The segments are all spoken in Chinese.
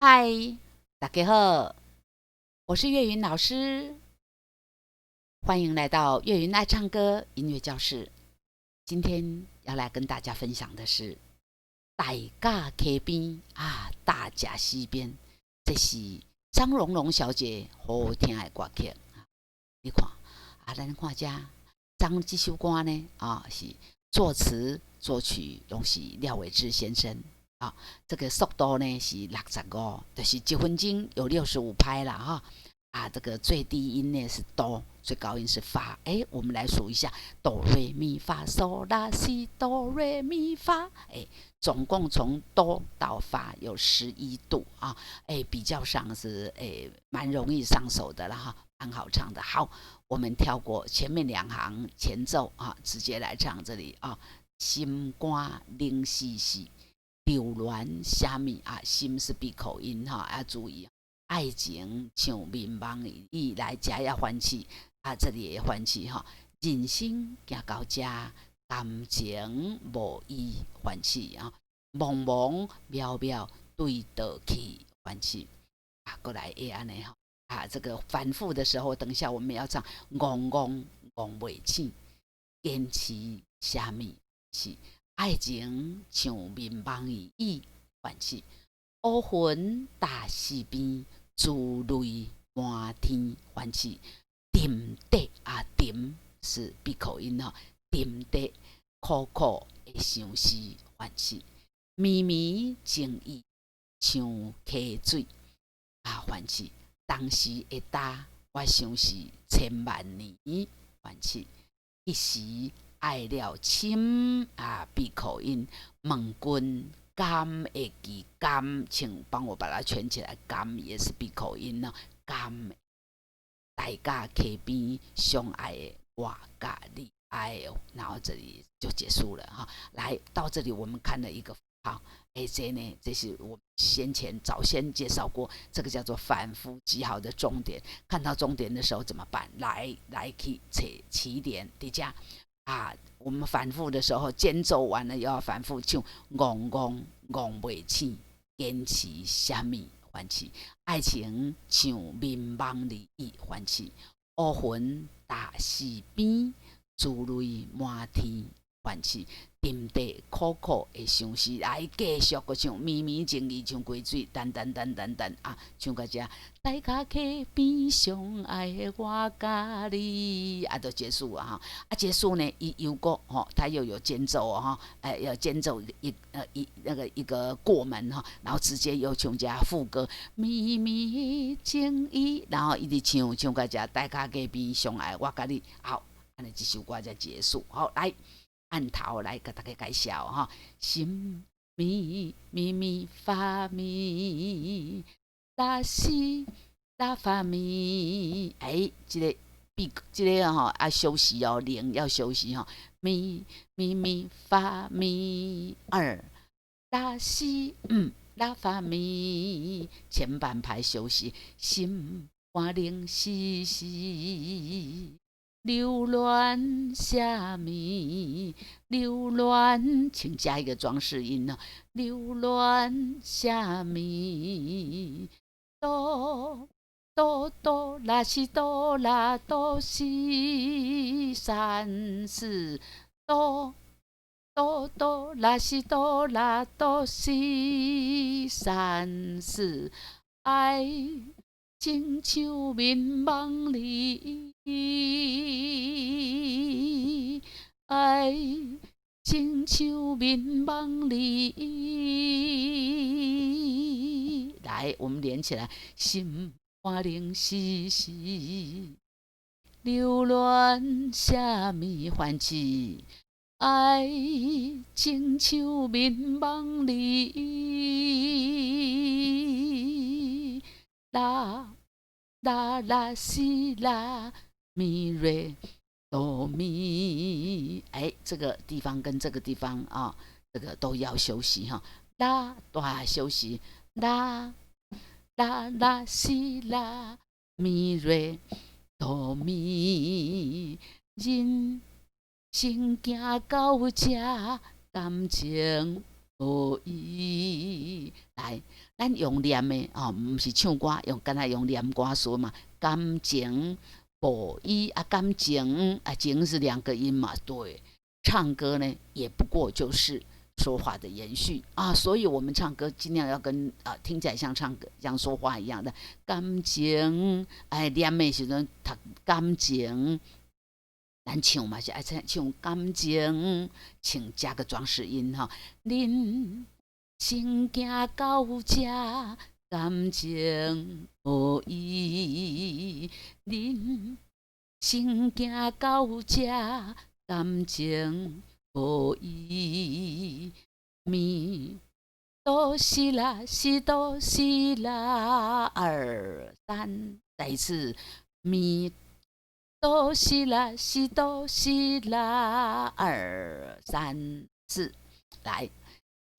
嗨，大家好，我是岳云老师，欢迎来到岳云爱唱歌音乐教室。今天要来跟大家分享的是《大甲溪边》大甲溪边，这是张蓉蓉小姐好好听的歌曲。你看咱看这张这首歌呢是作词作曲拢是廖伟智先生。这个速度呢是65，就是1分钟有65拍啦这个最低音呢是哆，最高音是发。我们来数一下，哆瑞咪发嗦拉西哆瑞咪发。总共从哆到发有11度比较上是蛮容易上手的啦蛮好唱的。好，我们跳过前面2行前奏直接来唱这里心肝冷死死。流恋虾米心是闭口音要注意。爱情像迷茫的意来家要欢喜这里也欢喜人生行到这，感情无依欢喜茫茫渺渺对倒去欢喜过来会安尼这个反复的时候，等一下我们要唱戆戆戆袂醒，坚持虾米是。爱情像迷茫的意欢喜，乌云大溪边，珠泪满天欢喜。沉底沉是闭口音沉底苦苦的相思欢喜。绵绵情意像溪水欢喜。当时会答我相思千万年欢喜。一时爱了深闭口音，问君敢会记敢，请帮我把它圈起来，敢也是闭口音敢大家溪边相爱的我甲你爱然后这里就结束了来到这里我们看了一个好这呢，这是我先前早先介绍过，这个叫做反复记号的终点。看到终点的时候怎么办？来去找起点底下我们反复的时候，间奏完了又要反复唱，戆戆戆袂醒，坚持什么欢喜？爱情像迷茫里意欢喜，乌云大溪边，珠泪满天欢喜。沉底苦苦的相思，来继续个唱绵绵情意像溪水，等等等等等唱到这，大家溪边相爱的我甲你就结束结束呢，又过它又有间奏有间奏一个过门然后直接又唱这副歌，绵绵情意，然后一直唱到这，大家溪边相爱我甲你，好，安尼这首歌才结束。好，来。按头来给大家介绍心咪咪咪发咪，拉西拉发咪，这个这个休息零要休息咪咪咪发咪2拉西拉发咪，前半拍休息，心肝冷死死。流乱虾米？流乱，请加一个装饰音流乱虾米？哆哆哆啦西哆啦哆西3、4，哆哆哆啦西哆啦哆西3、4，爱情像迷茫里，爱情像迷茫里。来，我们连起来，心肝冷死死，流乱虾米欢喜？爱情像迷茫里。啦啦啦西啦咪瑞哆咪，这个地方跟这个地方这个都要休息啦都要休息，啦啦啦西啦咪瑞哆咪，人生行到这，感情无依。来，咱用念的哦，毋是唱歌，敢若用念歌说嘛。感情不一啊，感情啊，情是2个音嘛，对。唱歌呢，也不过就是说话的延续啊，所以我们唱歌尽量要跟听起来像唱歌、像说话一样的感情。念的时阵读感情，咱唱嘛是爱唱感情，请加个装饰音哈。恁先行到这，感情无依。恁先行到这，感情无依。咪哆西啦，西哆西啦，2、3，再一次咪哆西啦，西哆西啦，2、3、4，来。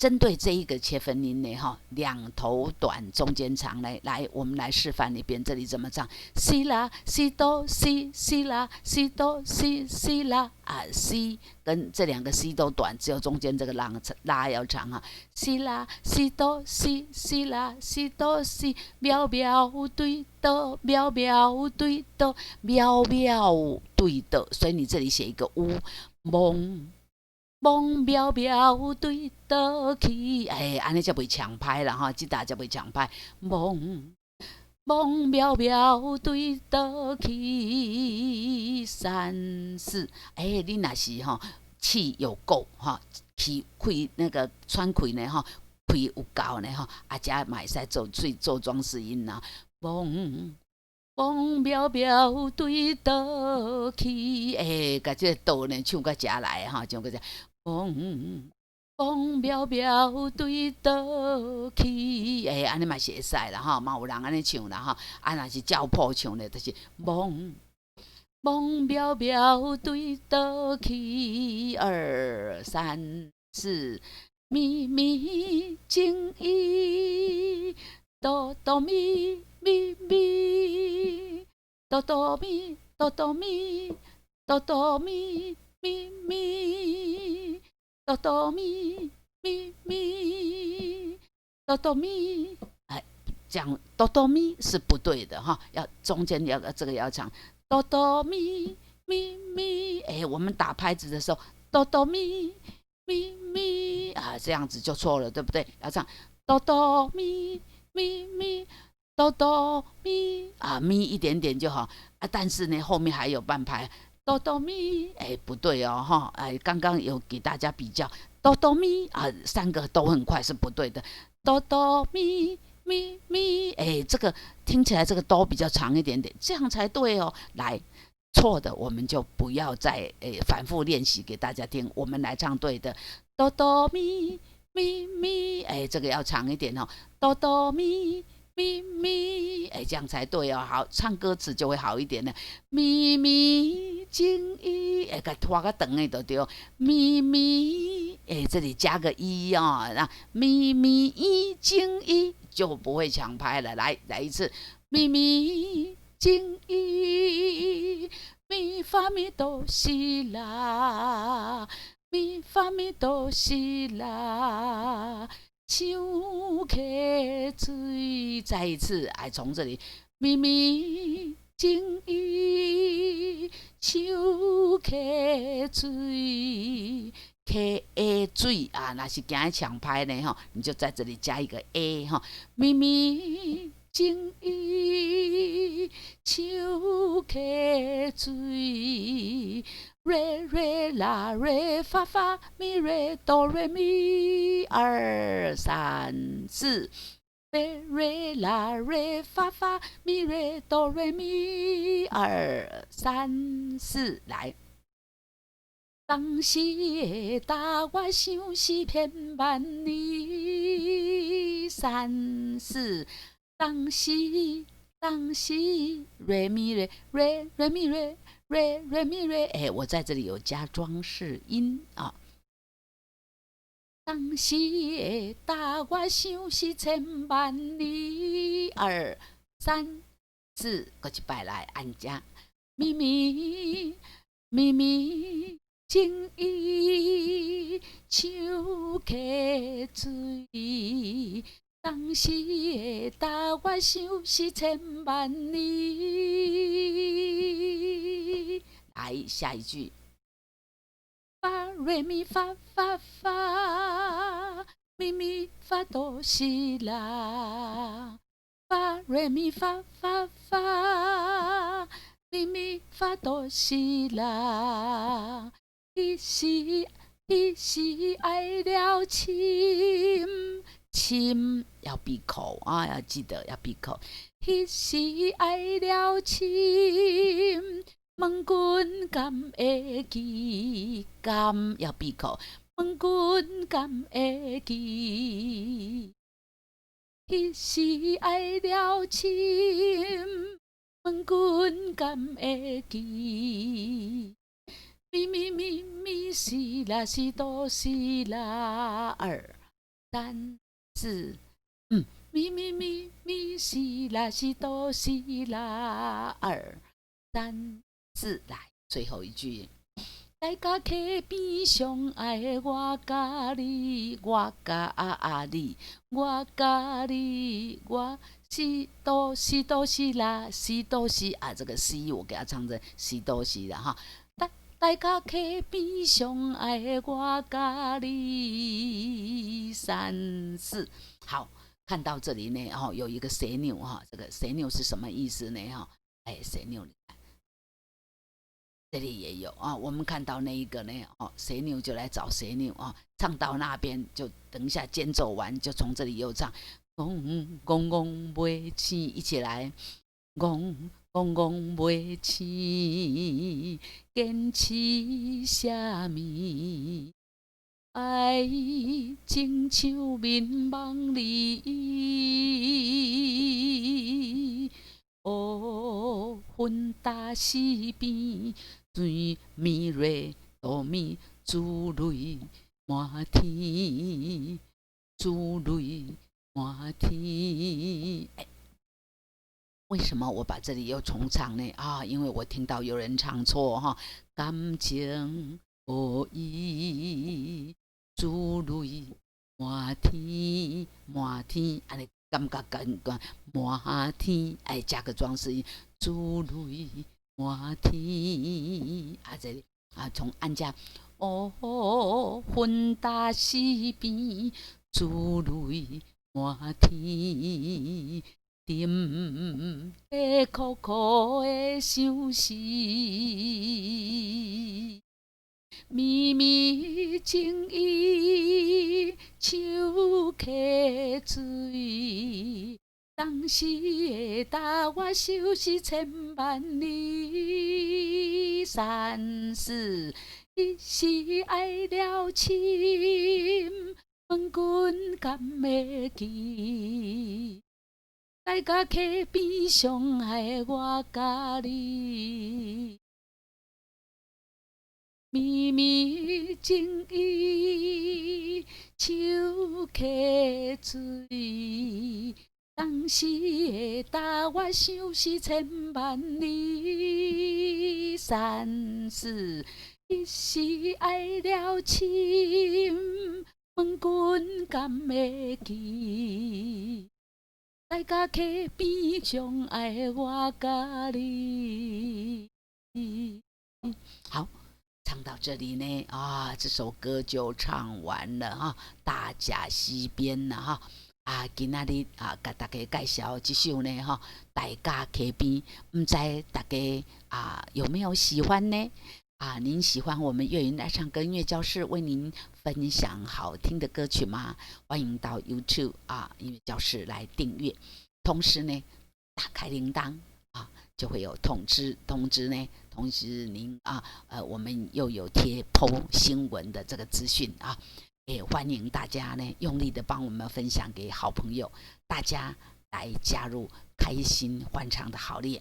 针对这一个切分音呢，2头短，中间长呢，来，我们来示范一遍，这里怎么唱？西啦，西哆西，西啦，西哆西，西啦啊，西跟这2个西都短，只有中间这个拉要长哈。西啦，西哆西，西啦，西哆西，苗苗对的，苗苗对的，苗苗对的，所以你这里写一个乌蒙。梦渺渺对倒去，安尼才袂抢拍啦吼，这搭才袂抢拍。梦渺渺对倒去，3、4，你若是气有够气开那个喘气呢开有够呢这嘛会使做装饰音啦。梦渺渺对倒去，甲这个倒呢唱到这来唱到这。风渺渺对倒去，安尼嘛是会使啦嘛有人安尼唱啦若是照谱唱咧，就是梦渺渺对倒去，2、3、4，咪咪情意，哆哆咪咪咪，哆哆咪哆哆咪哆哆咪咪咪，哆哆咪咪咪，哆哆咪，讲哆哆咪是不对的要中间这个要唱哆哆咪咪咪，我们打拍子的时候哆哆咪咪咪这样子就错了，对不对？要唱哆哆咪咪咪，哆哆咪咪一点点就好但是呢后面还有半拍。哆哆咪，不对哦刚刚有给大家比较，哆哆咪3个都很快是不对的。哆哆咪咪咪，这个听起来这个哆比较长一点点，这样才对哦。来，错的我们就不要再反复练习给大家听，我们来唱对的。哆哆咪咪咪，这个要长一点哆哆咪咪咪，这样才对哦。好，唱歌词就会好一点了。咪咪情意，给拖个长的就对。咪咪，这里加个一那咪咪情意就不会抢拍了。来一次，咪咪情意，咪发咪哆西啦，咪发咪哆西啦。唱溪水，再一次，从这里，咪咪情意，唱溪水，溪的水若是惊抢拍呢你就在这里加一个 a 咪咪情意，唱溪水。瑞瑞啦瑞发发咪瑞哆瑞咪，2、3、4，瑞瑞啦瑞发发咪瑞哆瑞咪，2、3、4，来。当时的答我想是骗万里，3、4，当时瑞咪瑞咪瑞。瑞咪瑞，我在这里有加装饰音当时的答我想是千万里，2、3、4，搁一摆来按加。咪咪咪咪情意，唱溪水，答当时的答我想是千万里。来，下一句。发瑞咪发发发，咪咪发哆西啦。发瑞咪发发发，咪咪发哆西啦。伊是爱了亲，亲要闭口啊，要记得要闭口。伊是爱了亲。问君敢会记？敢要闭口。问君敢会记？彼时爱了亲。问君敢会记？咪咪咪咪是啦是哆是啦二三四。咪咪咪咪是啦是哆是啦二三。来，最后一句。大家溪边相爱，我甲你，我甲你，我甲你，我是都是啦，是都是啊，这个 C 我给它唱成是都是了哈。大家溪边相爱，我甲你，三四。好，看到这里呢，有一个蛇钮哈，这个蛇钮是什么意思呢？哈，蛇钮。这里也有啊，我们看到那一个呢，蛇牛就来找蛇牛啊，唱到那边就等一下间奏完，就从这里又唱，公公公袂起，一起来，公公公袂起，坚持啥物？爱情像面梦里，云搭西边。水咪瑞哆咪珠泪满天，珠泪满天。为什么我把这里又重唱呢？因为我听到有人唱错哈，感情无依，珠泪满天满天，安尼感觉满天，加个装饰音，珠泪。满天这里从按家云搭西边，珠泪满天，沉在苦苦的相思，绵绵情意像溪水。当时的答我想是千万里，三四。伊是爱了亲，问君敢会记？大家溪边相爱，我甲你，绵绵情意像溪水。当时的答我想是千万里，三四。伊是爱了亲，问君敢会记？大家溪边相爱，我甲你。好，唱到这里呢，这首歌就唱完了哈，大甲溪边了哈。今仔日甲大家介绍这首呢哈，大甲溪边，不知大家有没有喜欢呢？您喜欢我们粤语爱唱歌音乐教室为您分享好听的歌曲吗？欢迎到 YouTube 音乐教室来订阅，同时呢打开铃铛就会有通知呢，同时您我们又有贴 po 新闻的这个资讯也欢迎大家呢用力的帮我们分享给好朋友，大家来加入开心欢唱的行列。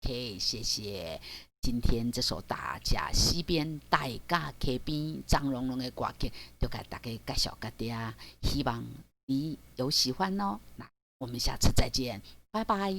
OK， 谢谢。今天这首《大甲溪边大甲溪边》张荣荣的歌曲，就给大家介绍给大家，希望你有喜欢哦。那我们下次再见，拜拜。